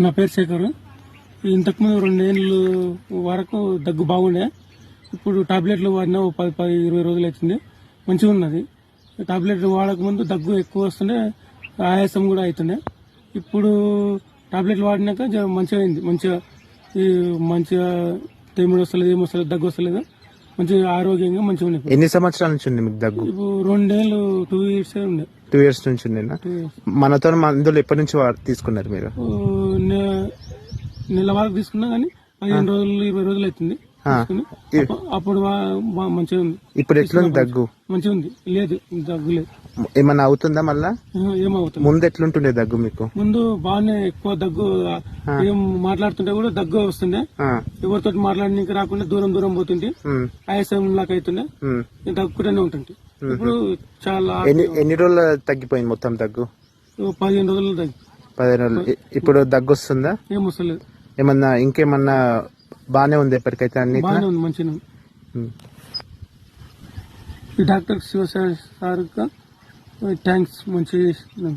నా పేరు శేఖర్. ఇంతకుముందు 2 ఏళ్ళు వరకు దగ్గు బాగుండే. ఇప్పుడు టాబ్లెట్లు వాడినా 10-20 రోజులు అవుతుంది. మంచిగా ఉన్నది. టాబ్లెట్లు వాడకముందు దగ్గు ఎక్కువ వస్తుండే, ఆయాసం కూడా అవుతుండే. ఇప్పుడు టాబ్లెట్లు వాడినాక మంచిగా అయింది. మంచిగా తెమ్మిడి వస్తలేదు, ఏమి వస్తలేదు, దగ్గు వస్తలేదు. మంచిగా ఆరోగ్యంగా మంచిగా ఉన్నాయి. ఎన్ని సంవత్సరాల నుంచి ఉంది మీకు దగ్గు? ఇప్పుడు 2 ఏళ్ళు 2 ఇయర్స్ ఉండే. 2 ఇయర్స్ నుంచి ఉండేనా? మనతో మందులు ఎప్పటి నుంచి తీసుకున్నారు మీరు? నెల వరకు తీసుకున్నా కానీ 15 రోజులు 20 రోజులు అవుతుంది. అప్పుడు మంచిగా ఉంది. ఇప్పుడు ఎట్లుంది దగ్గు? మంచిగా ఉంది. లేదు, దగ్గు లేదు. ఏమన్నా అవుతుందా మళ్ళా? ఏమవుతుంది? ముందు ఎట్లుంటుండే దగ్గు మీకు? ముందు బాగానే ఎక్కువ దగ్గు, ఏం మాట్లాడుతుంటే కూడా దగ్గు వస్తుండే. ఎవరితో మాట్లాడడానికి రాకుండా దూరం పోతుంటే ఆయాసం లాగా అవుతుండే, దగ్గుతూనే ఉంటుంది. ఇప్పుడు చాలా ఎన్ని రోజులు తగ్గిపోయింది మొత్తం దగ్గు? 15 రోజులు తగ్గి. 15 రోజులు. ఇప్పుడు దగ్గు వస్తుందా? ఏం వస్తలేదు. ఏమన్నా ఇంకేమన్నా బానే ఉంది? ఎప్పటికైతే అన్ని బాగానే ఉంది, మంచిగా ఉంది. ఈ డాక్టర్ శివసార్ సార్ థ్యాంక్స్, మంచిగా